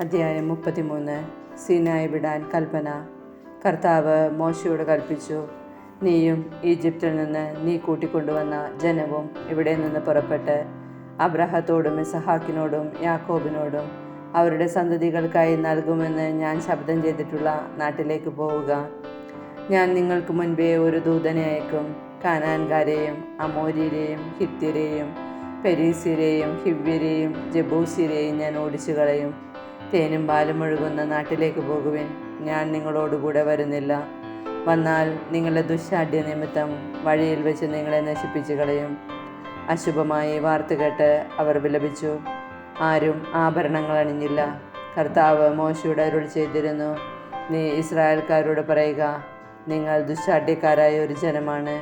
അധ്യായം 33. സീനായി വിടാൻ കൽപ്പന. കർത്താവ് മോശയോട് കൽപ്പിച്ചു, നീയും ഈജിപ്തിൽ നിന്ന് നീ കൂട്ടിക്കൊണ്ടുവന്ന ജനവും ഇവിടെ നിന്ന് പുറപ്പെട്ട് അബ്രാഹത്തോടും ഇസഹാക്കിനോടും യാക്കോബിനോടും അവരുടെ സന്തതികൾക്കായി നൽകുമെന്ന് ഞാൻ ശപഥം ചെയ്തിട്ടുള്ള നാട്ടിലേക്ക് പോവുക. ഞാൻ നിങ്ങൾക്ക് മുൻപേ ഒരു ദൂതനെ അയക്കും. കാനാൻകാരെയും അമോര്യരെയും ഹിത്യരെയും പെരീസ്യരെയും ഹിവ്യരെയും ജബൂസ്യരെയും ഞാൻ ഓടിച്ചു കളയും. തേനും പാലും ഒഴുകുന്ന നാട്ടിലേക്ക് പോകുവിൻ. ഞാൻ നിങ്ങളോടുകൂടെ വരുന്നില്ല. വന്നാൽ നിങ്ങളുടെ ദുശ്ശാഠ്യ നിമിത്തം വഴിയിൽ വെച്ച് നിങ്ങളെ നശിപ്പിച്ചു കളയും. അശുഭമായി വാർത്ത കേട്ട് അവർ വിലപിച്ചു. ആരും ആഭരണങ്ങൾ അണിഞ്ഞില്ല. കർത്താവ് മോശയോട് അരുളി ചെയ്തിരുന്നു, നീ ഇസ്രായേൽക്കാരോട് പറയുക, നിങ്ങൾ ദുശ്ശാഠ്യക്കാരായ ഒരു ജനമാണ്.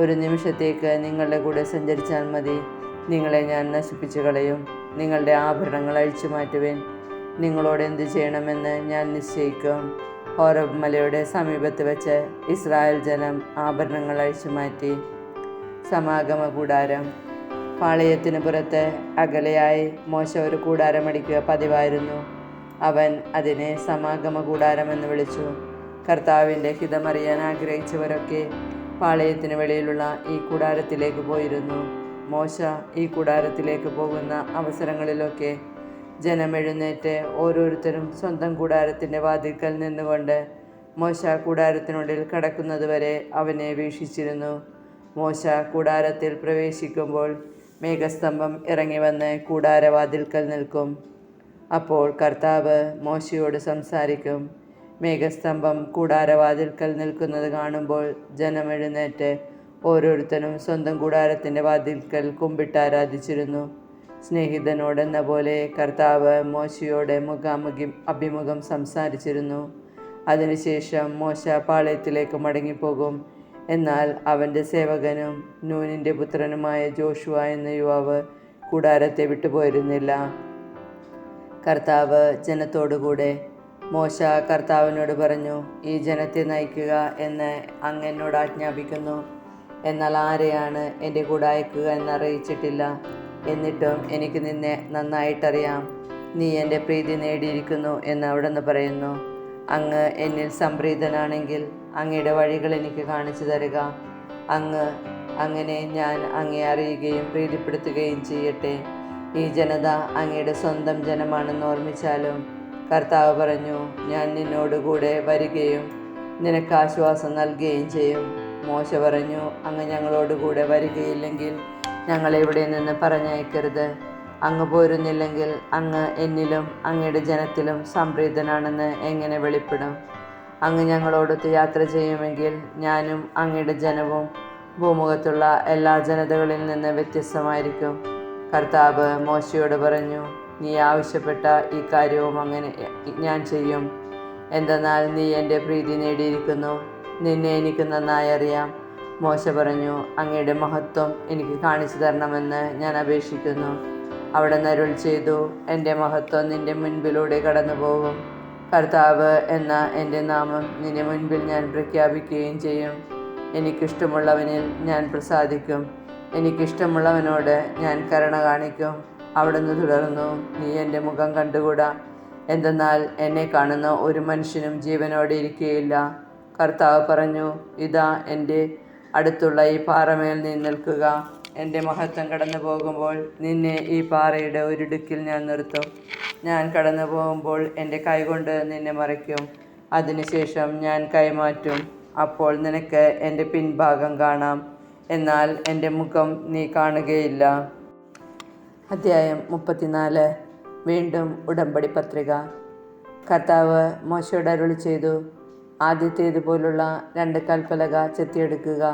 ഒരു നിമിഷത്തേക്ക് നിങ്ങളുടെ കൂടെ സഞ്ചരിച്ചാൽ മതി, നിങ്ങളെ ഞാൻ നശിപ്പിച്ചു കളയും. നിങ്ങളുടെ ആഭരണങ്ങൾ അഴിച്ചു മാറ്റുവേൻ. നിങ്ങളോട് എന്ത് ചെയ്യണമെന്ന് ഞാൻ നിശ്ചയിക്കും. ഹോരബ് മലയുടെ സമീപത്ത് വെച്ച് ഇസ്രായേൽ ജനം ആഭരണങ്ങൾ അഴിച്ചു മാറ്റി. സമാഗമ കൂടാരം. പാളയത്തിന് പുറത്ത് അകലെയായി മോശ ഒരു കൂടാരമടിക്കുക പതിവായിരുന്നു. അവൻ അതിനെ സമാഗമ കൂടാരമെന്ന് വിളിച്ചു. കർത്താവിൻ്റെ ഹിതമറിയാൻ ആഗ്രഹിച്ചവരൊക്കെ പാളയത്തിന് വെളിയിലുള്ള ഈ കൂടാരത്തിലേക്ക് പോയിരുന്നു. മോശ ഈ കൂടാരത്തിലേക്ക് പോകുന്ന അവസരങ്ങളിലൊക്കെ ജനം എഴുന്നേറ്റ് ഓരോരുത്തരും സ്വന്തം കൂടാരത്തിൻ്റെ വാതിൽക്കൽ നിന്നുകൊണ്ട് മോശ കൂടാരത്തിനുള്ളിൽ കടക്കുന്നതുവരെ അവനെ വീക്ഷിച്ചിരുന്നു. മോശ കൂടാരത്തിൽ പ്രവേശിക്കുമ്പോൾ മേഘസ്തംഭം ഇറങ്ങി വന്ന് കൂടാരവാതിൽക്കൽ നിൽക്കും. അപ്പോൾ കർത്താവ് മോശയോട് സംസാരിക്കും. മേഘസ്തംഭം കൂടാരവാതിൽക്കൽ നിൽക്കുന്നത് കാണുമ്പോൾ ജനം എഴുന്നേറ്റ് ഓരോരുത്തരും സ്വന്തം കൂടാരത്തിൻ്റെ വാതിൽക്കൽ കുമ്പിട്ടാരാധിച്ചിരുന്നു. സ്നേഹിതനോടെന്ന പോലെ കർത്താവ് മോശയോട് അഭിമുഖം സംസാരിച്ചിരുന്നു. അതിനുശേഷം മോശ പാളയത്തിലേക്ക് മടങ്ങിപ്പോകും. എന്നാൽ അവൻ്റെ സേവകനും നൂനിൻ്റെ പുത്രനുമായ ജോഷുവ എന്ന യുവാവ് കൂടാരത്തെ വിട്ടുപോയിരുന്നില്ല. കർത്താവ് ജനത്തോടുകൂടെ. മോശ കർത്താവിനോട് പറഞ്ഞു, ഈ ജനത്തെ നയിക്കുക എന്ന് അങ്ങ് എന്നോട് ആജ്ഞാപിക്കുന്നു. എന്നാൽ ആരെയാണ് എൻ്റെ കൂടെ അയക്കുക എന്നറിയിച്ചിട്ടില്ല. എന്നിട്ടും എനിക്ക് നിന്നെ നന്നായിട്ടറിയാം. നീ എൻ്റെ പ്രീതി നേടിയിരിക്കുന്നു എന്ന് അവിടുന്ന് പറയുന്നു. അങ്ങ് എന്നിൽ സംപ്രീതനാണെങ്കിൽ അങ്ങയുടെ വഴികൾ എനിക്ക് കാണിച്ചു തരിക. അങ്ങനെ ഞാൻ അങ്ങയെ അറിയുകയും പ്രീതിപ്പെടുത്തുകയും ചെയ്യട്ടെ. ഈ ജനത അങ്ങയുടെ സ്വന്തം ജനമാണെന്ന് ഓർമ്മിച്ചാലും. കർത്താവ് പറഞ്ഞു, ഞാൻ നിന്നോടുകൂടെ വരികയും നിനക്ക് ആശ്വാസം നൽകുകയും ചെയ്യും. മോശ പറഞ്ഞു, അങ്ങ് ഞങ്ങളോടുകൂടെ വരികയില്ലെങ്കിൽ ഞങ്ങളെ ഇവിടെ നിന്ന് പറഞ്ഞയക്കരുത്. അങ്ങ് പോരുന്നില്ലെങ്കിൽ അങ്ങ് എന്നിലും അങ്ങയുടെ ജനത്തിലും സംപ്രീതനാണെന്ന് എങ്ങനെ വെളിപ്പെടും? അങ്ങ് ഞങ്ങളോടൊത്ത് യാത്ര ചെയ്യുമെങ്കിൽ ഞാനും അങ്ങയുടെ ജനവും ഭൂമുഖത്തുള്ള എല്ലാ ജനതകളിൽ നിന്ന് വ്യത്യസ്തമായിരിക്കും. കർത്താവ് മോശയോട് പറഞ്ഞു, നീ ആവശ്യപ്പെട്ട ഈ കാര്യവും അങ്ങനെ ഞാൻ ചെയ്യും. എന്തെന്നാൽ നീ എൻ്റെ പ്രീതി നേടിയിരിക്കുന്നു. നിന്നെ എനിക്ക് നന്നായി അറിയാം. മോശ പറഞ്ഞു, അങ്ങയുടെ മഹത്വം എനിക്ക് കാണിച്ചു തരണമെന്ന് ഞാൻ അപേക്ഷിക്കുന്നു. അവിടുന്ന് അരുൾ ചെയ്തു, എൻ്റെ മഹത്വം നിൻ്റെ മുൻപിലൂടെ കടന്നു പോകും. കർത്താവ് എന്ന എൻ്റെ നാമം നിന്റെ മുൻപിൽ ഞാൻ പ്രഖ്യാപിക്കുകയും ചെയ്യും. എനിക്കിഷ്ടമുള്ളവനിൽ ഞാൻ പ്രസാദിക്കും. എനിക്കിഷ്ടമുള്ളവനോട് ഞാൻ കരുണ കാണിക്കും. അവിടുന്ന് തുടർന്നു, നീ എൻ്റെ മുഖം കണ്ടുകൂടാ. എന്തെന്നാൽ എന്നെ കാണുന്ന ഒരു മനുഷ്യനും ജീവനോടെ ഇരിക്കുകയില്ല. കർത്താവ് പറഞ്ഞു, ഇതാ എൻ്റെ അടുത്തുള്ള ഈ പാറമേൽ നീ നിൽക്കുക. എൻ്റെ മഹത്വം കടന്നു പോകുമ്പോൾ നിന്നെ ഈ പാറയുടെ ഒരിടുക്കിൽ ഞാൻ നിർത്തും. ഞാൻ കടന്നു പോകുമ്പോൾ എൻ്റെ കൈകൊണ്ട് നിന്നെ മറയ്ക്കും. അതിനുശേഷം ഞാൻ കൈമാറ്റും. അപ്പോൾ നിനക്ക് എൻ്റെ പിൻഭാഗം കാണാം, എന്നാൽ എൻ്റെ മുഖം നീ കാണുകയില്ല. അധ്യായം 34. വീണ്ടും ഉടമ്പടി പത്രിക. കർത്താവ് മോശയോട് അരുളി ചെയ്തു, ആദ്യത്തേതുപോലുള്ള 2 കൽപ്പലക ചെത്തിയെടുക്കുക.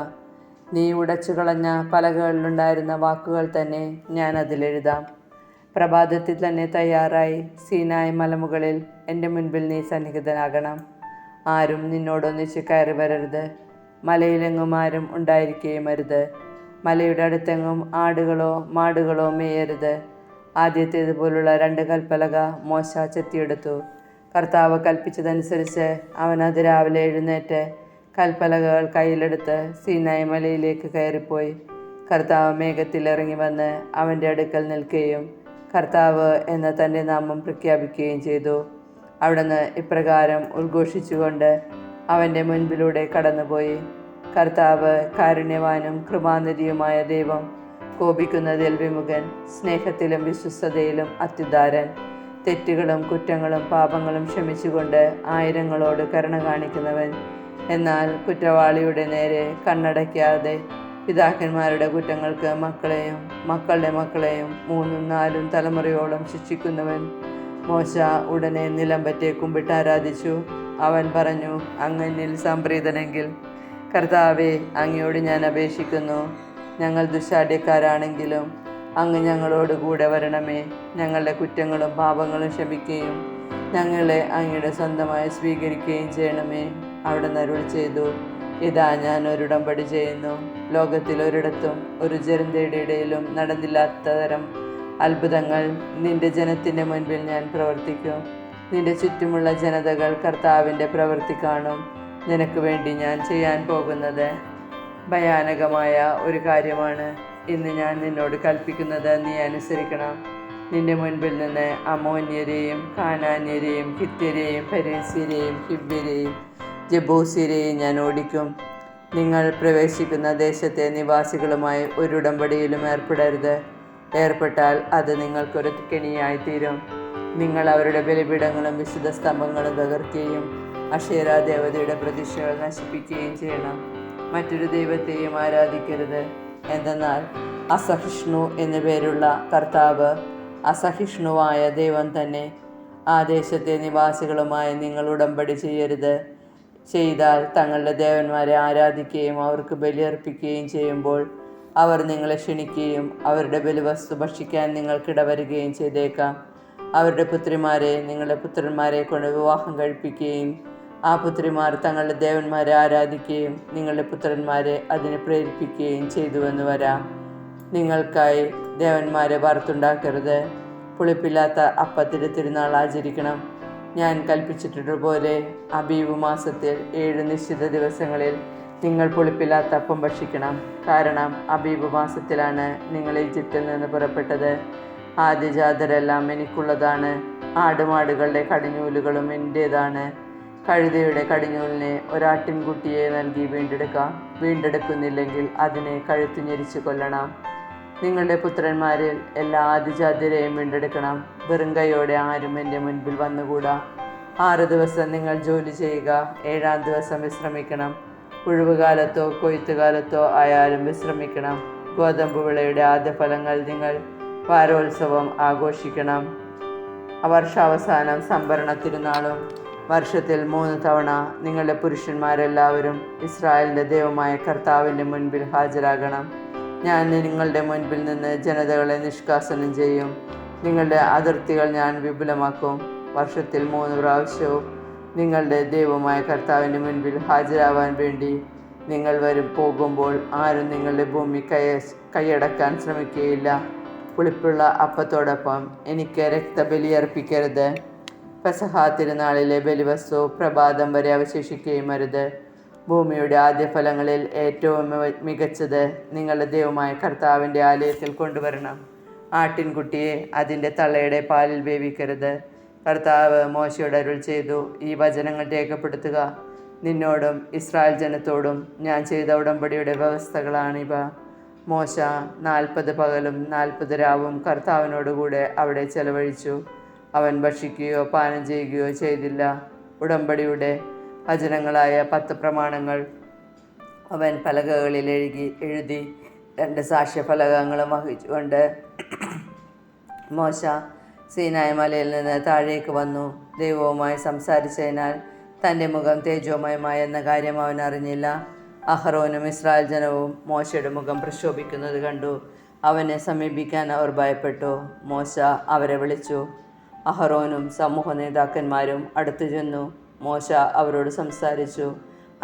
നീ ഉടച്ചു കളഞ്ഞ പലകകളിലുണ്ടായിരുന്ന വാക്കുകൾ തന്നെ ഞാൻ അതിലെഴുതാം. പ്രഭാതത്തിൽ തന്നെ തയ്യാറായി സീനായി മലമുകളിൽ എൻ്റെ മുൻപിൽ നീ സന്നിഹിതനാകണം. ആരും നിന്നോടൊന്നിച്ച് കയറി വരരുത്. മലയിലെങ്ങും ആരും ഉണ്ടായിരിക്കുകയും അരുത്. മലയുടെ അടുത്തെങ്ങും ആടുകളോ മാടുകളോ മേയരുത്. ആദ്യത്തേതുപോലുള്ള 2 കൽപ്പലക മോശ ചെത്തിയെടുത്തു. കർത്താവ് കൽപ്പിച്ചതനുസരിച്ച് അവൻ അതിരാവിലെ എഴുന്നേറ്റ് കൽപ്പലകകൾ കയ്യിലെടുത്ത് സീനായി മലയിലേക്ക് കയറിപ്പോയി. കർത്താവ് മേഘത്തിൽ ഇറങ്ങി വന്ന് അവൻ്റെ അടുക്കൽ നിൽക്കുകയും കർത്താവ് എന്ന തൻ്റെ നാമം പ്രഖ്യാപിക്കുകയും ചെയ്തു. അവിടുന്ന് ഇപ്രകാരം ഉദ്ഘോഷിച്ചുകൊണ്ട് അവൻ്റെ മുൻപിലൂടെ കടന്നുപോയി. കർത്താവ് കാരുണ്യവാനും കൃപാനിധിയുമായ ദൈവം, കോപിക്കുന്നതിൽ വിമുഖൻ, സ്നേഹത്തിലും വിശ്വസ്തതയിലും അത്യുദാരൻ, തെറ്റുകളും കുറ്റങ്ങളും പാപങ്ങളും ക്ഷമിച്ചുകൊണ്ട് ആയിരങ്ങളോട് കരുണ കാണിക്കുന്നവൻ. എന്നാൽ കുറ്റവാളിയുടെ നേരെ കണ്ണടയ്ക്കാതെ പിതാക്കന്മാരുടെ കുറ്റങ്ങൾക്ക് മക്കളെയും മക്കളുടെ മക്കളെയും 3-4 തലമുറയോളം ശിക്ഷിക്കുന്നവൻ. മോശ ഉടനെ നിലംപറ്റെ കുമ്പിട്ട് ആരാധിച്ചു. അവൻ പറഞ്ഞു, അങ്ങനിൽ സംപ്രീതനെങ്കിൽ കർത്താവേ, അങ്ങയോട് ഞാൻ അപേക്ഷിക്കുന്നു, ഞങ്ങൾ ദുശ്ശാഠ്യക്കാരാണെങ്കിലും അങ്ങ് ഞങ്ങളോട് കൂടെ വരണമേ. ഞങ്ങളുടെ കുറ്റങ്ങളും പാപങ്ങളും ക്ഷമിക്കുകയും ഞങ്ങളെ അങ്ങയുടെ സ്വന്തമായി സ്വീകരിക്കുകയും ചെയ്യണമേ. അവിടുന്ന് അരുൾ ചെയ്തു, ഇതാ ഞാൻ ഒരുടമ്പടി ചെയ്യുന്നു. ലോകത്തിൽ ഒരിടത്തും ഒരു ജനതയുടെ ഇടയിലും നടന്നില്ലാത്ത തരം അത്ഭുതങ്ങൾ നിന്റെ ജനത്തിൻ്റെ മുൻപിൽ ഞാൻ പ്രവർത്തിക്കും. നിന്റെ ചുറ്റുമുള്ള ജനതകൾ കർത്താവിൻ്റെ പ്രവൃത്തി കാണും. നിനക്ക് വേണ്ടി ഞാൻ ചെയ്യാൻ പോകുന്നത് ഭയാനകമായ ഒരു കാര്യമാണ്. ഇന്ന് ഞാൻ നിന്നോട് കൽപ്പിക്കുന്നത് നീ അനുസരിക്കണം. നിന്റെ മുൻപിൽ നിന്ന് അമ്മോന്യരെയും കാനാന്യരെയും ഹിത്യരെയും പെരിസ്യരെയും ഹിവ്യരെയും ജബൂസ്യരെയും ഞാൻ ഓടിക്കും. നിങ്ങൾ പ്രവേശിക്കുന്ന ദേശത്തെ നിവാസികളുമായി ഒരു ഉടമ്പടിയിലും ഏർപ്പെടരുത്. ഏർപ്പെട്ടാൽ അത് നിങ്ങൾക്കൊരു കെണിയായി തീരും. നിങ്ങൾ അവരുടെ ബലിപീഠങ്ങളും വിശുദ്ധ സ്തംഭങ്ങളും തകർക്കുകയും അക്ഷേരാ ദേവതയുടെ പ്രതിഷ്ഠകൾ നശിപ്പിക്കുകയും ചെയ്യണം. മറ്റൊരു ദൈവത്തെയും ആരാധിക്കരുത്. എന്തെന്നാൽ അസഹിഷ്ണു എന്നു പേരുള്ള കർത്താവ് അസഹിഷ്ണുവായ ദൈവം തന്നെ. ആ ദേശത്തെ നിവാസികളുമായി നിങ്ങൾ ഉടമ്പടി ചെയ്യരുത്. ചെയ്താൽ തങ്ങളുടെ ദേവന്മാരെ ആരാധിക്കുകയും അവർക്ക് ബലിയർപ്പിക്കുകയും ചെയ്യുമ്പോൾ അവർ നിങ്ങളെ ക്ഷണിക്കുകയും അവരുടെ ബലിവസ്തു ഭക്ഷിക്കാൻ നിങ്ങൾക്കിടവരുകയും ചെയ്തേക്കാം. അവരുടെ പുത്രിമാരെ നിങ്ങളുടെ പുത്രന്മാരെ കൊണ്ട് വിവാഹം കഴിപ്പിക്കുകയും ആ പുത്രിമാർ തങ്ങളുടെ ദേവന്മാരെ ആരാധിക്കുകയും നിങ്ങളുടെ പുത്രന്മാരെ അതിനെ പ്രേരിപ്പിക്കുകയും ചെയ്തുവെന്ന് വരാം. നിങ്ങൾക്കായി ദേവന്മാരെ വറുത്തുണ്ടാക്കരുത്. പുളിപ്പില്ലാത്ത അപ്പത്തിൻ്റെ തിരുനാൾ ആചരിക്കണം. ഞാൻ കൽപ്പിച്ചിട്ടുള്ളതുപോലെ അബീബ് മാസത്തിൽ 7 നിശ്ചിത ദിവസങ്ങളിൽ നിങ്ങൾ പുളിപ്പില്ലാത്ത അപ്പം ഭക്ഷിക്കണം. കാരണം അബീബ് മാസത്തിലാണ് നിങ്ങൾ ഈജിപ്തിൽ നിന്ന് പുറപ്പെട്ടത്. ആദ്യജാതരെല്ലാം എനിക്കുള്ളതാണ്. ആടുമാടുകളുടെ കടിഞ്ഞൂലുകളും എൻ്റേതാണ്. കഴുതയുടെ കടിഞ്ഞൂലിനെ ഒരാട്ടിൻകുട്ടിയെ നൽകി വീണ്ടെടുക്കുന്നില്ലെങ്കിൽ അതിനെ കഴുത്തു ഞെരിച്ച് കൊല്ലണം. നിങ്ങളുടെ പുത്രന്മാരിൽ എല്ലാ ആദിജാതരെയും വീണ്ടെടുക്കണം. വെറും കൈയോടെ ആരും എൻ്റെ മുൻപിൽ വന്നുകൂടാ. 6 ദിവസം നിങ്ങൾ ജോലി ചെയ്യുക. 7-ാം ദിവസം വിശ്രമിക്കണം. ഉഴുവുകാലത്തോ കൊയ്ത്തുകാലത്തോ ആയാലും വിശ്രമിക്കണം. ഗോതമ്പ് വിളയുടെ ആദ്യ ഫലങ്ങൾ നിങ്ങൾ വാരോത്സവം ആഘോഷിക്കണം. വർഷാവസാനം സംഭരണ തിരുനാളും. വർഷത്തിൽ 3 തവണ നിങ്ങളുടെ പുരുഷന്മാരെല്ലാവരും ഇസ്രായേലിൻ്റെ ദൈവമായ കർത്താവിൻ്റെ മുൻപിൽ ഹാജരാകണം. ഞാൻ നിങ്ങളുടെ മുൻപിൽ നിന്ന് ജനതകളെ നിഷ്കാസനം ചെയ്യും. നിങ്ങളുടെ അതിർത്തികൾ ഞാൻ വിപുലമാക്കും. വർഷത്തിൽ 3 പ്രാവശ്യവും നിങ്ങളുടെ ദൈവമായ കർത്താവിൻ്റെ മുൻപിൽ ഹാജരാവാൻ വേണ്ടി നിങ്ങൾ പോകുമ്പോൾ ആരും നിങ്ങളുടെ ഭൂമി കൈയടക്കാൻ ശ്രമിക്കുകയില്ല. പുളിപ്പുള്ള അപ്പത്തോടൊപ്പം എനിക്ക് രക്തബലി അർപ്പിക്കരുത്. പെസഹ തിരുനാളിലെ ബലിവസ്തു പ്രഭാതം വരെ അവശേഷിക്കുകയും അരുത്. ഭൂമിയുടെ ആദ്യ ഫലങ്ങളിൽ ഏറ്റവും മികച്ചത് നിങ്ങളുടെ ദൈവമായ കർത്താവിൻ്റെ ആലയത്തിൽ കൊണ്ടുവരണം. ആട്ടിൻകുട്ടിയെ അതിൻ്റെ തള്ളയുടെ പാലിൽ വേവിക്കരുത്. കർത്താവ് മോശയോട് അരുൾ ചെയ്തു, ഈ വചനങ്ങൾ രേഖപ്പെടുത്തുക. നിന്നോടും ഇസ്രായേൽ ജനത്തോടും ഞാൻ ചെയ്ത ഉടമ്പടിയുടെ വ്യവസ്ഥകളാണിവ. മോശ 40 പകലും 40 രാവും കർത്താവിനോടുകൂടെ അവിടെ ചെലവഴിച്ചു. അവൻ ഭക്ഷിക്കുകയോ പാനം ചെയ്യുകയോ ചെയ്തില്ല. ഉടമ്പടിയുടെ വചനങ്ങളായ 10 പ്രമാണങ്ങൾ അവൻ പലകകളിൽ എഴുതി 2 സാക്ഷ്യഫലകങ്ങളും വഹിച്ചുകൊണ്ട് മോശ സീനായ് മലയിൽ നിന്ന് താഴേക്ക് വന്നു. ദൈവവുമായി സംസാരിച്ചതിനാൽ തൻ്റെ മുഖം തേജോമയമായ എന്ന കാര്യം അവൻ അറിഞ്ഞില്ല. അഹറോനും ഇസ്രായേൽ ജനവും മോശയുടെ മുഖം പ്രക്ഷോഭിക്കുന്നത് കണ്ടു. അവനെ സമീപിക്കാൻ അവർ ഭയപ്പെട്ടു. മോശ അവരെ വിളിച്ചു. അഹറോനും സമൂഹ നേതാക്കന്മാരും അടുത്തു ചെന്നു. മോശ അവരോട് സംസാരിച്ചു.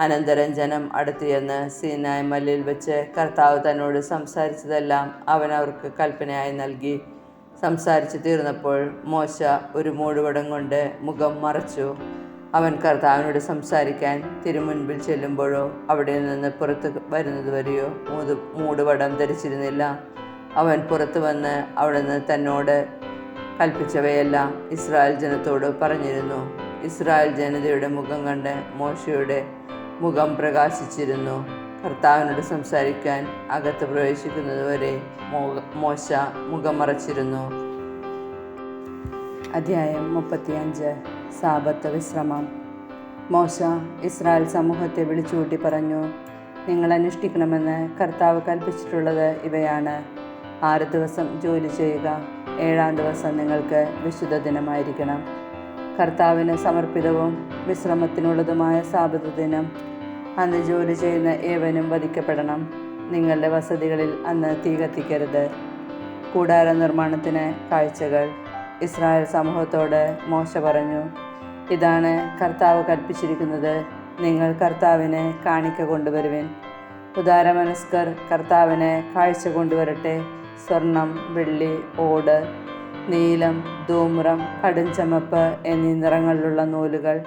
അനന്തരം ജനം അടുത്തു ചെന്ന് സീനായ് മലയിൽ വെച്ച് കർത്താവ് തന്നോട് സംസാരിച്ചതെല്ലാം അവൻ അവർക്ക് കൽപ്പനയായി നൽകി. സംസാരിച്ചു തീർന്നപ്പോൾ മോശ ഒരു മൂടുപടം കൊണ്ട് മുഖം മറച്ചു. അവൻ കർത്താവിനോട് സംസാരിക്കാൻ തിരുമുൻപിൽ ചെല്ലുമ്പോഴോ അവിടെ നിന്ന് പുറത്ത് വരുന്നതുവരെയോ മൂടുപടം ധരിച്ചിരുന്നില്ല. അവൻ പുറത്തു വന്ന് അവിടുന്ന് തന്നോട് കൽപ്പിച്ചവയെല്ലാം ഇസ്രായേൽ ജനത്തോട് പറഞ്ഞിരുന്നു. ഇസ്രായേൽ ജനതയുടെ മുഖം കണ്ട് മോശയുടെ മുഖം പ്രകാശിച്ചിരുന്നു. കർത്താവിനോട് സംസാരിക്കാൻ അകത്ത് പ്രവേശിക്കുന്നതുവരെ മോശ മുഖം മറച്ചിരുന്നു. അധ്യായം 35. സാബത്ത് വിശ്രമം. മോശ ഇസ്രായേൽ സമൂഹത്തെ വിളിച്ചുകൂട്ടി പറഞ്ഞു, നിങ്ങൾ അനുഷ്ഠിക്കണമെന്ന് കർത്താവ് കൽപ്പിച്ചിട്ടുള്ളത് ഇവയാണ്. 6 ദിവസം ജോലി ചെയ്യുക, 7-ാം ദിവസം നിങ്ങൾക്ക് വിശുദ്ധ ദിനമായിരിക്കണം. കർത്താവിന് സമർപ്പിതവും വിശ്രമത്തിനുള്ളതുമായ സാബത്ത് ദിനം. അന്ന് ജോലി ചെയ്യുന്ന ഏവനും വധിക്കപ്പെടണം. നിങ്ങളുടെ വസതികളിൽ അന്ന് തീ കത്തിക്കരുത്. കൂടാര നിർമ്മാണത്തിന് കാഴ്ചകൾ. ഇസ്രായേൽ സമൂഹത്തോട് മോശ പറഞ്ഞു, ഇതാണ് കർത്താവ് കൽപ്പിച്ചിരിക്കുന്നത്. നിങ്ങൾ കർത്താവിന് കാണിക്ക കൊണ്ടുവരുവിൻ. ഉദാരമനസ്കർ കർത്താവിന് കാഴ്ച കൊണ്ടുവരട്ടെ. സ്വർണം, വെള്ളി, ഓട്, നീലം, ധൂമ്രം, കടുംചുമപ്പ് എന്നീ നിറങ്ങളിലുള്ള നൂലുകൾ,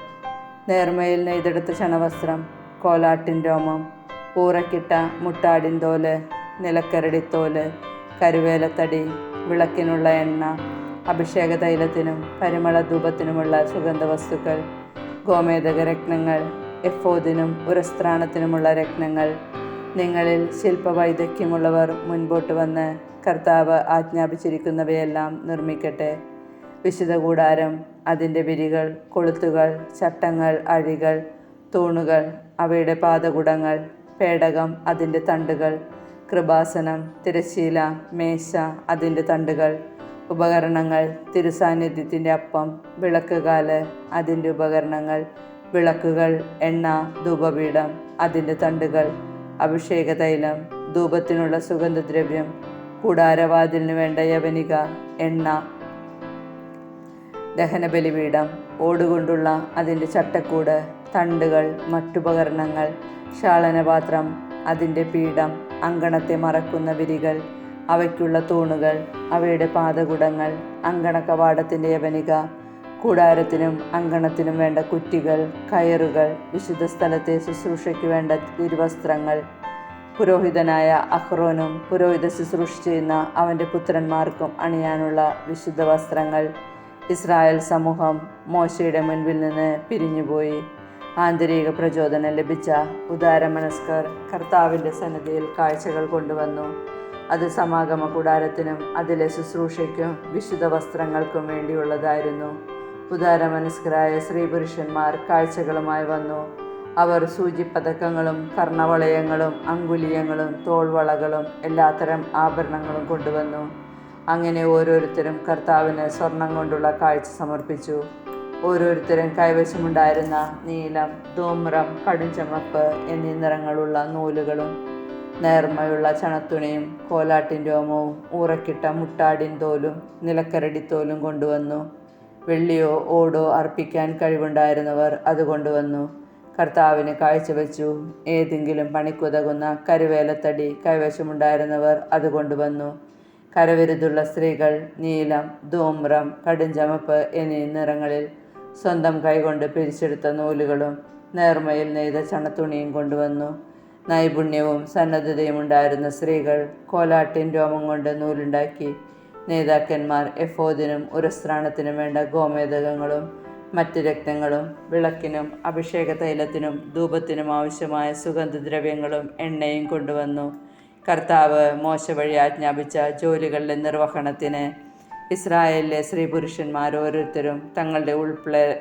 നേർമയിൽ നെയ്തെടുത്ത ചണവസ്ത്രം, കോലാട്ടിൻ രോമം, ഊറക്കിട്ട മുട്ടാടിൻ തോല്, നിലക്കരടിത്തോല്, കരുവേലത്തടി, വിളക്കിനുള്ള എണ്ണ, അഭിഷേക തൈലത്തിനും പരിമള ധൂപത്തിനുമുള്ള സുഗന്ധവസ്തുക്കൾ, ഗോമേതക രത്നങ്ങൾ, എഫോദിനും ഉരസ്ത്രാണത്തിനുമുള്ള രത്നങ്ങൾ. നിങ്ങളിൽ ശില്പവൈദഗ്ധ്യമുള്ളവർ മുൻപോട്ട് വന്ന് കർത്താവ് ആജ്ഞാപിച്ചിരിക്കുന്നവയെല്ലാം നിർമ്മിക്കട്ടെ. വിശുദ്ധ കൂടാരം, അതിൻ്റെ വിരികൾ, കൊളുത്തുകൾ, ചട്ടങ്ങൾ, അഴികൾ, തൂണുകൾ, അവയുടെ പാദകുടങ്ങൾ, പേടകം, അതിൻ്റെ തണ്ടുകൾ, കൃപാസനം, തിരശ്ശീല, മേശ, അതിൻ്റെ തണ്ടുകൾ, ഉപകരണങ്ങൾ, തിരുസാന്നിധ്യത്തിൻ്റെ അപ്പം, വിളക്കുകാല്, അതിൻ്റെ ഉപകരണങ്ങൾ, വിളക്കുകൾ, എണ്ണ, ധൂപപീഠം, അതിൻ്റെ തണ്ടുകൾ, അഭിഷേക തൈലം, ധൂപത്തിനുള്ള സുഗന്ധദ്രവ്യം, കൂടാരവാതിലിന് വേണ്ട യവനിക, എണ്ണ, ദഹനബലിപീഠം, ഓടുകൊണ്ടുള്ള അതിൻ്റെ ചട്ടക്കൂട്, തണ്ടുകൾ, മറ്റുപകരണങ്ങൾ, ക്ഷാളനപാത്രം, അതിൻ്റെ പീഠം, അങ്കണത്തെ മറക്കുന്ന വിരികൾ, അവയ്ക്കുള്ള തൂണുകൾ, അവയുടെ പാദകുടങ്ങൾ, അങ്കണ കവാടത്തിൻ്റെ യവനിക, കൂടാരത്തിനും അങ്കണത്തിനും വേണ്ട കുറ്റികൾ, കയറുകൾ, വിശുദ്ധ സ്ഥലത്തെ ശുശ്രൂഷയ്ക്ക് വേണ്ട തിരുവസ്ത്രങ്ങൾ, പുരോഹിതനായ അഹ്റോനും പുരോഹിത ശുശ്രൂഷ ചെയ്യുന്ന അവൻ്റെ പുത്രന്മാർക്കും അണിയാനുള്ള വിശുദ്ധ വസ്ത്രങ്ങൾ. ഇസ്രായേൽ സമൂഹം മോശയുടെ മുൻപിൽ നിന്ന് പിരിഞ്ഞുപോയി. ആന്തരിക പ്രചോദനം ലഭിച്ച ഉദാരമനസ്കർ കർത്താവിൻ്റെ സന്നിധിയിൽ കാഴ്ചകൾ കൊണ്ടുവന്നു. അത് സമാഗമ കൂടാരത്തിനും അതിലെ ശുശ്രൂഷയ്ക്കും വിശുദ്ധ വസ്ത്രങ്ങൾക്കും വേണ്ടിയുള്ളതായിരുന്നു. ഉദാരമനസ്കരായ സ്ത്രീപുരുഷന്മാർ കാഴ്ചകളുമായി വന്നു. അവർ സൂചിപ്പതക്കങ്ങളും കർണവളയങ്ങളും അങ്കുലീയങ്ങളും തോൾവളകളും എല്ലാത്തരം ആഭരണങ്ങളും കൊണ്ടുവന്നു. അങ്ങനെ ഓരോരുത്തരും കർത്താവിന് സ്വർണം കൊണ്ടുള്ള കാഴ്ച സമർപ്പിച്ചു. ഓരോരുത്തരും കൈവശമുണ്ടായിരുന്ന നീലം, ധൂമ്രം, കടുംചുമപ്പ് എന്നീ നിറങ്ങളുള്ള നൂലുകളും നേർമയുള്ള ചണത്തുണിയും കോലാട്ടിൻ രോമവും ഊറക്കിട്ട മുട്ടാടിൻ തോലും നിലക്കരടിത്തോലും കൊണ്ടുവന്നു. വെള്ളിയോ ഓടോ അർപ്പിക്കാൻ കഴിവുണ്ടായിരുന്നവർ അത് കൊണ്ടുവന്നു. കർത്താവിന് കാഴ്ചവെച്ചു. ഏതെങ്കിലും പണിക്കുതകുന്ന കരുവേലത്തടി കൈവശമുണ്ടായിരുന്നവർ അത് കൊണ്ടുവന്നു. കരവിരുതുള്ള സ്ത്രീകൾ നീലം, ധൂമ്രം, കടുംചുമപ്പ് എന്നീ നിറങ്ങളിൽ സ്വന്തം കൈകൊണ്ട് പിരിച്ചെടുത്ത നൂലുകളും നേർമയിൽ നെയ്ത ചണത്തുണിയും കൊണ്ടുവന്നു. നൈപുണ്യവും സന്നദ്ധതയും ഉണ്ടായിരുന്ന സ്ത്രീകൾ കോലാട്ടിൻ രോമം കൊണ്ട് നൂലുണ്ടാക്കി. നേതാക്കന്മാർ എഫോദിനും ഉരസ്ത്രാണത്തിനും വേണ്ട ഗോമേതകങ്ങളും മറ്റ് രത്നങ്ങളും വിളക്കിനും അഭിഷേക തൈലത്തിനും ധൂപത്തിനും ആവശ്യമായ സുഗന്ധദ്രവ്യങ്ങളും എണ്ണയും കൊണ്ടുവന്നു. കർത്താവ് മോശ വഴി ആജ്ഞാപിച്ച ജോലികളുടെ നിർവഹണത്തിന് ഇസ്രായേലിലെ സ്ത്രീ പുരുഷന്മാർ ഓരോരുത്തരും തങ്ങളുടെ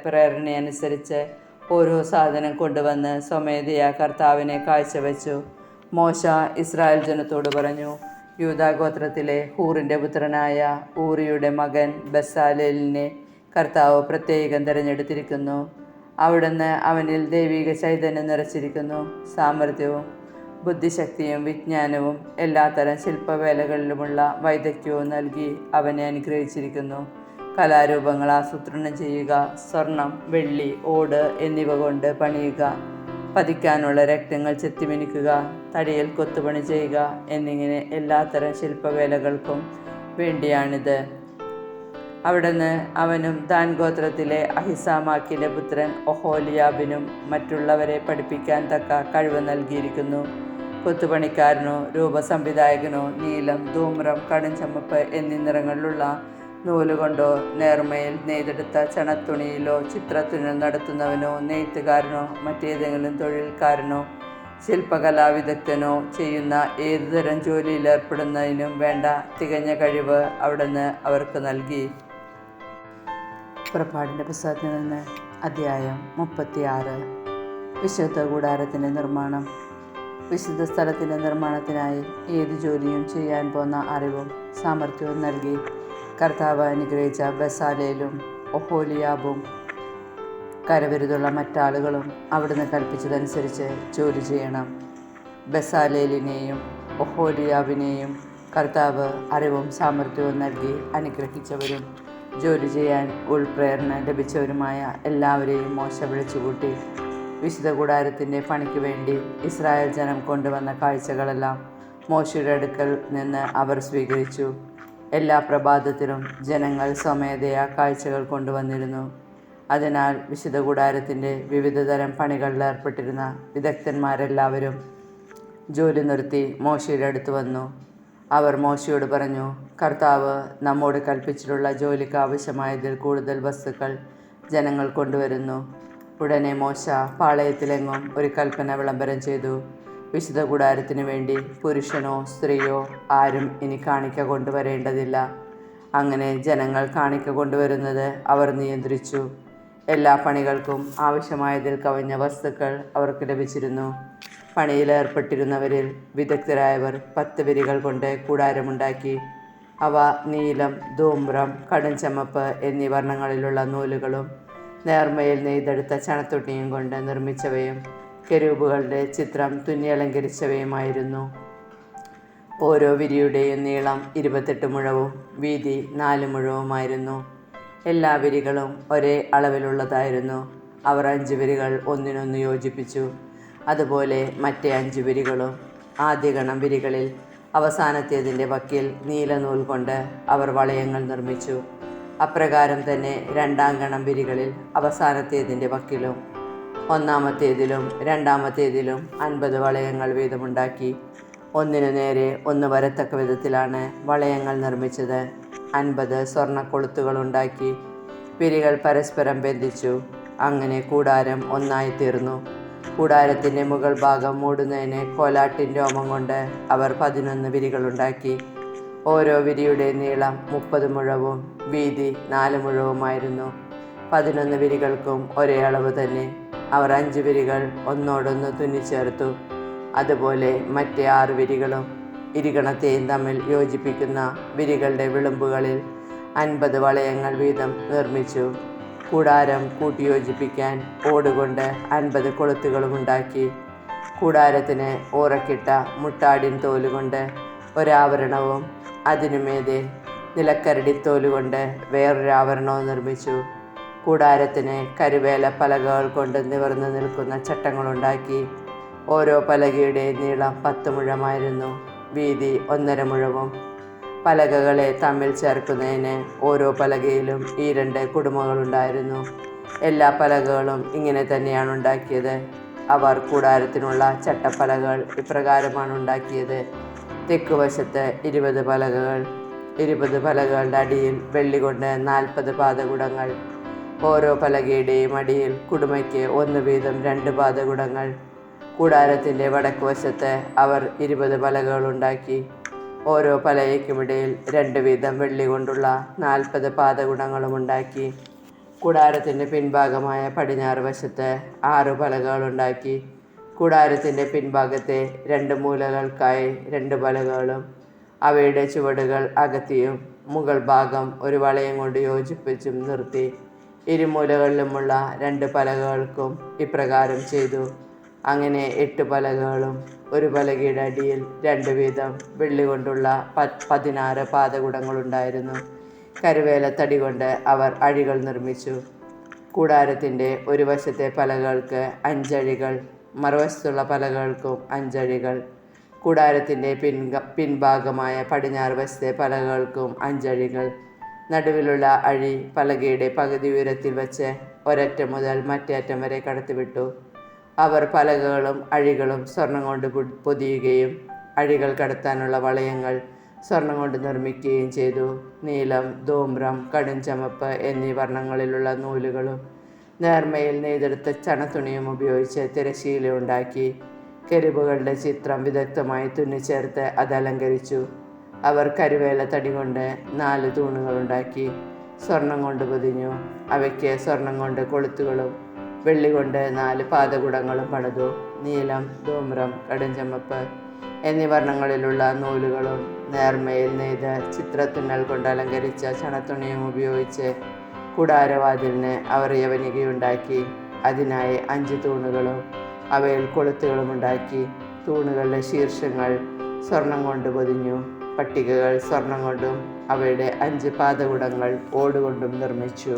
പ്രേരണയനുസരിച്ച് ഓരോ സാധനം കൊണ്ടുവന്ന് സ്വമേധയാ കർത്താവിനെ കാഴ്ചവെച്ചു. മോശ ഇസ്രായേൽ ജനത്തോട് പറഞ്ഞു, യൂദാഗോത്രത്തിലെ ഹൂറിൻ്റെ പുത്രനായ ഊറിയുടെ മകൻ ബസാലേലിനെ കർത്താവ് പ്രത്യേകം തിരഞ്ഞെടുത്തിരിക്കുന്നു. അവിടുന്ന് അവനിൽ ദൈവിക ചൈതന്യം നിറച്ചിരിക്കുന്നു. സാമർഥ്യവും ബുദ്ധിശക്തിയും വിജ്ഞാനവും എല്ലാത്തരം ശില്പവേലകളിലുമുള്ള വൈദഗ്ധ്യവും നൽകി അവനെ അനുഗ്രഹിച്ചിരിക്കുന്നു. കലാരൂപങ്ങൾ ആസൂത്രണം ചെയ്യുക, സ്വർണം, വെള്ളി, ഓട് എന്നിവ കൊണ്ട് പണിയുക, പതിക്കാനുള്ള രക്തങ്ങൾ ചെത്തിമിനുക്കുക, തടിയിൽ കൊത്തുപണി ചെയ്യുക എന്നിങ്ങനെ എല്ലാത്തരം ശില്പവേലകൾക്കും വേണ്ടിയാണിത്. അവിടുന്ന് അവനും ദാൻ ഗോത്രത്തിലെ അഹിസാമാക്കിൻ്റെ പുത്രൻ ഒഹോലിയാബിനും മറ്റുള്ളവരെ പഠിപ്പിക്കാൻ തക്ക കഴിവ് നൽകിയിരിക്കുന്നു. കൊത്തുപണിക്കാരനോ രൂപസംവിധായകനോ നീലം, ധൂമ്രം, കടുംചുമപ്പ് എന്നീ നിറങ്ങളിലുള്ള നൂലുകൊണ്ടോ നേർമയിൽ നെയ്തെടുത്ത ചണത്തുണിയിലോ ചിത്രത്തുന്നൽ നടത്തുന്നവനോ നെയ്ത്തുകാരനോ മറ്റേതെങ്കിലും തൊഴിൽക്കാരനോ ശില്പകലാ വിദഗ്ധനോ ചെയ്യുന്ന ഏതുതരം ജോലിയിലേർപ്പെടുന്നതിനും വേണ്ട തികഞ്ഞ കഴിവ് അവിടുന്ന് അവർക്ക് നൽകി. പുറപ്പാടിൻ്റെ പുസ്തകത്തിൽ നിന്ന് അധ്യായം 36. വിശുദ്ധ കൂടാരത്തിൻ്റെ നിർമ്മാണം. വിശുദ്ധ സ്ഥലത്തിൻ്റെ നിർമ്മാണത്തിനായി ഏത് ജോലിയും ചെയ്യാൻ പോന്ന അറിവും സാമർഥ്യവും നൽകി കർത്താവ് അനുഗ്രഹിച്ച ബസാലേലും ഒഹോലിയാബും കരവിരുതുള്ള മറ്റാളുകളും അവിടുന്ന് കൽപ്പിച്ചതനുസരിച്ച് ജോലി ചെയ്യണം. ബസാലേലിനെയും ഒഹോലിയാബിനെയും കർത്താവ് അറിവും സാമർഥ്യവും നൽകി അനുഗ്രഹിച്ചവരും ജോലി ചെയ്യാൻ ഉൾപ്രേരണ ലഭിച്ചവരുമായ എല്ലാവരെയും മോശ വിളിച്ചുകൂട്ടി. വിശുദ്ധ കൂടാരത്തിൻ്റെ പണിക്ക് വേണ്ടി ഇസ്രായേൽ ജനം കൊണ്ടുവന്ന കാഴ്ചകളെല്ലാം മോശയുടെ അടുക്കൽ നിന്ന് അവർ സ്വീകരിച്ചു. എല്ലാ പ്രഭാതത്തിലും ജനങ്ങൾ സ്വമേധയാ കാഴ്ചകൾ കൊണ്ടുവന്നിരുന്നു. അതിനാൽ വിശുദ്ധ കൂടാരത്തിൻ്റെ വിവിധതരം പണികളിൽ ഏർപ്പെട്ടിരുന്ന വിദഗ്ധന്മാരെല്ലാവരും ജോലി നിർത്തി മോശയുടെ അടുത്ത് വന്നു. അവർ മോശയോട് പറഞ്ഞു, കർത്താവ് നമ്മോട് കൽപ്പിച്ചിട്ടുള്ള ജോലിക്ക് ആവശ്യമായതിൽ കൂടുതൽ വസ്തുക്കൾ ജനങ്ങൾ കൊണ്ടുവരുന്നു. ഉടനെ മോശ പാളയത്തിലെങ്ങും ഒരു കൽപ്പന വിളംബരം ചെയ്തു. വിശുദ്ധ കൂടാരത്തിനു വേണ്ടി പുരുഷനോ സ്ത്രീയോ ആരും ഇനി കാണിക്ക കൊണ്ടുവരേണ്ടതില്ല. അങ്ങനെ ജനങ്ങൾ കാണിക്ക കൊണ്ടുവരുന്നത് അവർ നിയന്ത്രിച്ചു. എല്ലാ പണികൾക്കും ആവശ്യമായതിൽ കവിഞ്ഞ വസ്തുക്കൾ അവർക്ക് ലഭിച്ചിരുന്നു. പണിയിലേർപ്പെട്ടിരുന്നവരിൽ വിദഗ്ധരായവർ 10 വിരികൾ കൊണ്ട് കൂടാരമുണ്ടാക്കി. അവ നീലം, ധൂമ്രം, കടുംചമപ്പ് എന്നീ വർണ്ണങ്ങളിലുള്ള നൂലുകളും നേർമയിൽ നെയ്തെടുത്ത ചണത്തുണിയും കൊണ്ട് നിർമ്മിച്ചവയും കെരൂബുകളുടെ ചിത്രം തുന്നിയലങ്കരിച്ചവയുമായിരുന്നു. ഓരോ വിരിയുടെയും നീളം 28 മുഴവും വീതി 4 മുഴവുമായിരുന്നു. എല്ലാ വിരികളും ഒരേ അളവിലുള്ളതായിരുന്നു. അവർ 5 വിരികൾ ഒന്നിനൊന്ന് യോജിപ്പിച്ചു. അതുപോലെ മറ്റേ 5 വിരികളും. ആദ്യ ഗണം വിരികളിൽ അവസാനത്തേതിൻ്റെ വക്കിൽ നീലനൂൽ കൊണ്ട് അവർ വളയങ്ങൾ നിർമ്മിച്ചു. അപ്രകാരം തന്നെ രണ്ടാം ഗണം വിരികളിൽ അവസാനത്തേതിൻ്റെ വക്കിലും ഒന്നാമത്തേതിലും രണ്ടാമത്തേതിലും 50 വളയങ്ങൾ വീതമുണ്ടാക്കി. ഒന്നിനു നേരെ ഒന്ന് വരത്തക്ക വിധത്തിലാണ് വളയങ്ങൾ നിർമ്മിച്ചത്. 50 സ്വർണ്ണക്കൊളുത്തുകളുണ്ടാക്കി വിരികൾ പരസ്പരം ബന്ധിച്ചു. അങ്ങനെ കൂടാരം ഒന്നായി തീർന്നു. കൂടാരത്തിൻ്റെ മുകൾ ഭാഗം മൂടുന്നതിന് കോലാട്ടിൻ രോമം കൊണ്ട് അവർ 11 വിരികളുണ്ടാക്കി. ഓരോ വിരിയുടെ നീളം 30 മുഴവും വീതി 4 മുഴവുമായിരുന്നു. 11 വിരികൾക്കും ഒരേ അളവ് തന്നെ. അവർ 5 വിരികൾ ഒന്നോടൊന്ന് തുന്നിച്ചേർത്തു. അതുപോലെ മറ്റേ 6 വിരികളും ഇരുകണത്തെയും തമ്മിൽ യോജിപ്പിക്കുന്ന വിരികളുടെ വിളുമ്പുകളിൽ 50 വളയങ്ങൾ വീതം നിർമ്മിച്ചു. കൂടാരം കൂട്ടിയോജിപ്പിക്കാൻ ഓടുകൊണ്ട് 50 കൊളുത്തുകളും ഉണ്ടാക്കി. കൂടാരത്തിന് ഊറക്കിട്ട മുട്ടാടിൻ തോലുകൊണ്ട് ഒരാവരണവും അതിനുമേതെ നിലക്കരടിത്തോലുകൊണ്ട് വേറൊരാവരണവും നിർമ്മിച്ചു. കൂടാരത്തിന് കരുവേല പലകകൾ കൊണ്ട് നിവർന്നു നിൽക്കുന്ന ചട്ടങ്ങളുണ്ടാക്കി. ഓരോ പലകയുടെ നീളം 10 മുഴമായിരുന്നു, വീതി 1.5 മുഴവും. പലകകളെ തമ്മിൽ ചേർക്കുന്നതിന് ഓരോ പലകയിലും ഈ 2 കുടുമകളുണ്ടായിരുന്നു. എല്ലാ പലകകളും ഇങ്ങനെ തന്നെയാണ് ഉണ്ടാക്കിയത്. അവർ കൂടാരത്തിനുള്ള ചട്ടപ്പലകൾ ഇപ്രകാരമാണ് ഉണ്ടാക്കിയത്. തെക്കുവശത്ത് 20 പലകകൾ, 20 പലകകളുടെ അടിയിൽ വെള്ളി കൊണ്ട് 40 പാദകുടങ്ങൾ. ഓരോ പലകയുടെയും അടിയിൽ കുടുമയ്ക്ക് 1 വീതം 2 പാദകുടങ്ങൾ. കൂടാരത്തിൻ്റെ വടക്കുവശത്ത് അവർ 20 പലകകളുണ്ടാക്കി. ഓരോ പലകയ്ക്കുമിടയിൽ 2 വീതം വെള്ളി കൊണ്ടുള്ള 40 പാദകുടങ്ങളും ഉണ്ടാക്കി. കൂടാരത്തിൻ്റെ പിൻഭാഗമായ പടിഞ്ഞാറ് വശത്ത് 6 പലകകളുണ്ടാക്കി. കൂടാരത്തിൻ്റെ പിൻഭാഗത്തെ 2 മൂലകൾക്കായി 2 പലകകളും അവയുടെ ചുവടുകൾ അകത്തിയും മുകൾ ഭാഗം ഒരു വളയം കൊണ്ട് യോജിപ്പിച്ചും നിർത്തി. ഇരുമൂലകളിലുമുള്ള 2 പലകകൾക്കും ഇപ്രകാരം ചെയ്തു. അങ്ങനെ 8 പലകകളും ഒരു പലകയുടെ അടിയിൽ 2 വീതം വെള്ളി കൊണ്ടുള്ള 16 പാദകുടങ്ങളുണ്ടായിരുന്നു. കരുവേലത്തടി കൊണ്ട് അവർ അഴികൾ നിർമ്മിച്ചു. കൂടാരത്തിൻ്റെ ഒരു വശത്തെ പലകൾക്ക് 5 അഴികൾ, മറുവശത്തുള്ള പലകൾക്കും 5 അഴികൾ. കൂടാരത്തിൻ്റെ പിൻഭാഗമായ പടിഞ്ഞാറ് വശത്തെ പലകൾക്കും 5 അഴികൾ. നടുവിലുള്ള അഴി പലകയുടെ പകുതി ഉയരത്തിൽ വച്ച് ഒരറ്റം മുതൽ മറ്റേ അറ്റം വരെ കടത്തിവിട്ടു. അവർ പലകകളും അഴികളും സ്വർണം കൊണ്ട് പൊതിയുകയും അഴികൾ കടത്താനുള്ള വളയങ്ങൾ സ്വർണം കൊണ്ട് നിർമ്മിക്കുകയും ചെയ്തു. നീലം, ധൂമ്രം, കടും ചുമപ്പ് എന്നീ വർണ്ണങ്ങളിലുള്ള നൂലുകളും നേർമയിൽ നെയ്തെടുത്ത ചണത്തുണിയും ഉപയോഗിച്ച് തിരശ്ശീല ഉണ്ടാക്കി. കെരൂബുകളുടെ ചിത്രം വിദഗ്ധമായി തുന്നിച്ചേർത്ത് അത് അലങ്കരിച്ചു. അവർ കരുവേല തടി കൊണ്ട് 4 തൂണുകളുണ്ടാക്കി. സ്വർണം കൊണ്ട് പൊതിഞ്ഞു. അവയ്ക്ക് സ്വർണം കൊണ്ട് കൊളുത്തുകളും വെള്ളി കൊണ്ട് 4 പാദകുടങ്ങളും പണിതു. നീലം, ധൂമ്രം, കടുംചുമപ്പ് എന്നീ വർണ്ണങ്ങളിലുള്ള നൂലുകളും നേർമയിൽ നെയ്ത് ചിത്രത്തുന്നൽ കൊണ്ട് അലങ്കരിച്ച ചണത്തുണിയും ഉപയോഗിച്ച് കൂടാരവാതിലിന് അവർ യവനികയുണ്ടാക്കി. അതിനായി 5 തൂണുകളും അവയിൽ കൊളുത്തുകളും ഉണ്ടാക്കി. തൂണുകളുടെ ശീർഷങ്ങൾ സ്വർണം കൊണ്ട് പൊതിഞ്ഞു. പട്ടികകൾ സ്വർണം കൊണ്ടും അവയുടെ 5 പാദകുടങ്ങൾ ഓടുകൊണ്ടും നിർമ്മിച്ചു.